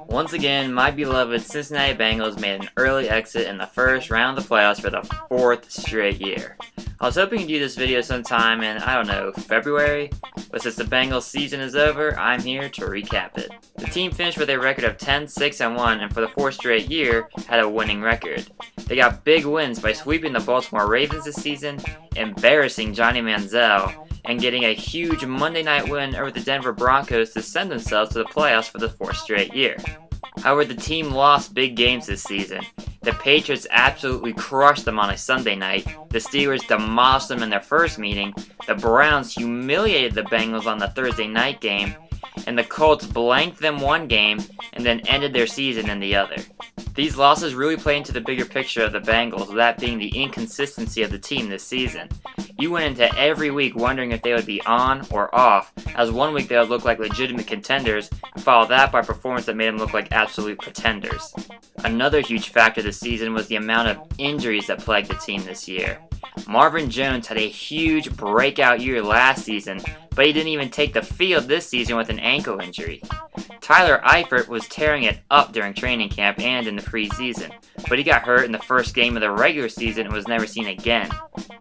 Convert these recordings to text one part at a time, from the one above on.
Once again, my beloved Cincinnati Bengals made an early exit in the first round of the playoffs for the 4th straight year. I was hoping to do this video sometime in, I don't know, February, but since the Bengals season is over, I'm here to recap it. The team finished with a record of 10-6-1 and for the 4th straight year had a winning record. They got big wins by sweeping the Baltimore Ravens this season, embarrassing Johnny Manziel, and getting a huge Monday night win over the Denver Broncos to send themselves to the playoffs for the 4th straight year. However, the team lost big games this season. The Patriots absolutely crushed them on a Sunday night, the Steelers demolished them in their first meeting, the Browns humiliated the Bengals on the Thursday night game, and the Colts blanked them one game and then ended their season in the other. These losses really play into the bigger picture of the Bengals, that being the inconsistency of the team this season. You went into every week wondering if they would be on or off, as one week they would look like legitimate contenders, and follow that by performance that made them look like absolute pretenders. Another huge factor this season was the amount of injuries that plagued the team this year. Marvin Jones had a huge breakout year last season, but he didn't even take the field this season with an ankle injury. Tyler Eifert was tearing it up during training camp and in the preseason, but he got hurt in the first game of the regular season and was never seen again.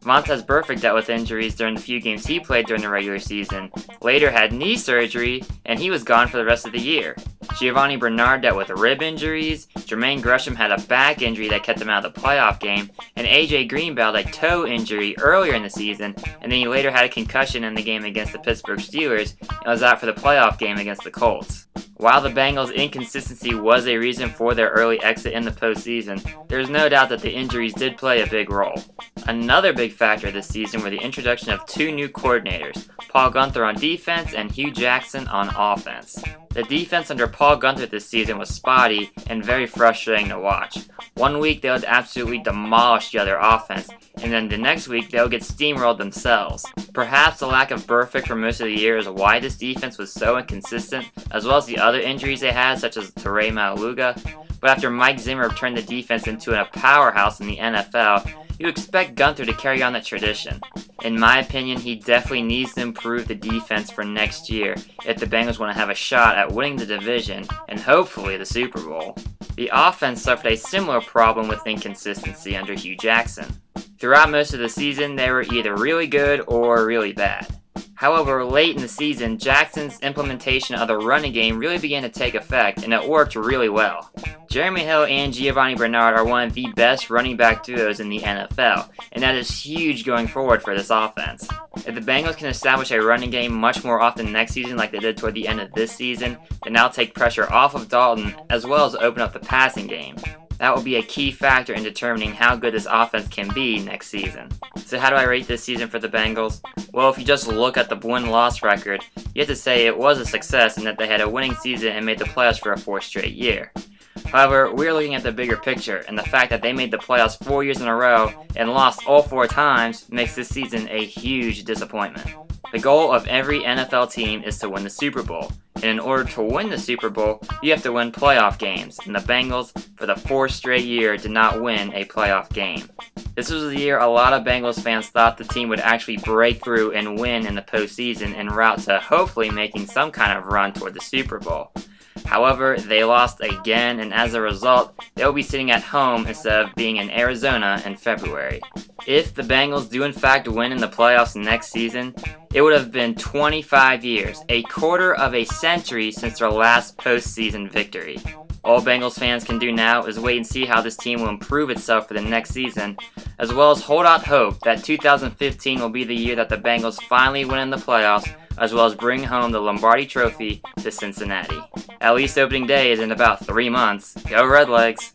Vontaze Burfict dealt with injuries during the few games he played during the regular season, later had knee surgery, and he was gone for the rest of the year. Giovanni Bernard dealt with rib injuries, Jermaine Gresham had a back injury that kept him out of the playoff game, and AJ Green battled a toe injury earlier in the season, and then he later had a concussion in the game against the Pittsburgh Steelers and was out for the playoff game against the Colts. While the Bengals' inconsistency was a reason for their early exit in the postseason, there's no doubt that the injuries did play a big role. Another big factor this season were the introduction of 2 new coordinators, Paul Guenther on defense and Hugh Jackson on offense. The defense under Paul Guenther this season was spotty and very frustrating to watch. One week they would absolutely demolish the other offense, and then the next week they would get steamrolled themselves. Perhaps the lack of Burfict for most of the year is why this defense was so inconsistent, as well as the other injuries they had, such as Teray Maluga. But after Mike Zimmer turned the defense into a powerhouse in the NFL, you expect Guenther to carry on that tradition. In my opinion, he definitely needs to improve the defense for next year if the Bengals want to have a shot at winning the division and hopefully the Super Bowl. The offense suffered a similar problem with inconsistency under Hugh Jackson. Throughout most of the season, they were either really good or really bad. However, late in the season, Jackson's implementation of the running game really began to take effect, and it worked really well. Jeremy Hill and Giovanni Bernard are one of the best running back duos in the NFL, and that is huge going forward for this offense. If the Bengals can establish a running game much more often next season like they did toward the end of this season, then that'll take pressure off of Dalton as well as open up the passing game. That will be a key factor in determining how good this offense can be next season. So how do I rate this season for the Bengals? Well, if you just look at the win-loss record, you have to say it was a success in that they had a winning season and made the playoffs for a 4th straight year. However, we're looking at the bigger picture, and the fact that they made the playoffs 4 years in a row and lost all 4 times makes this season a huge disappointment. The goal of every NFL team is to win the Super Bowl, and in order to win the Super Bowl, you have to win playoff games, and the Bengals, for the 4th straight year, did not win a playoff game. This was the year a lot of Bengals fans thought the team would actually break through and win in the postseason en route to hopefully making some kind of run toward the Super Bowl. However, they lost again, and as a result, they'll be sitting at home instead of being in Arizona in February. If the Bengals do in fact win in the playoffs next season, it would have been 25 years, a quarter of a century since their last postseason victory. All Bengals fans can do now is wait and see how this team will improve itself for the next season, as well as hold out hope that 2015 will be the year that the Bengals finally win in the playoffs, as well as bring home the Lombardi Trophy to Cincinnati. At least opening day is in about 3 months. Go Redlegs!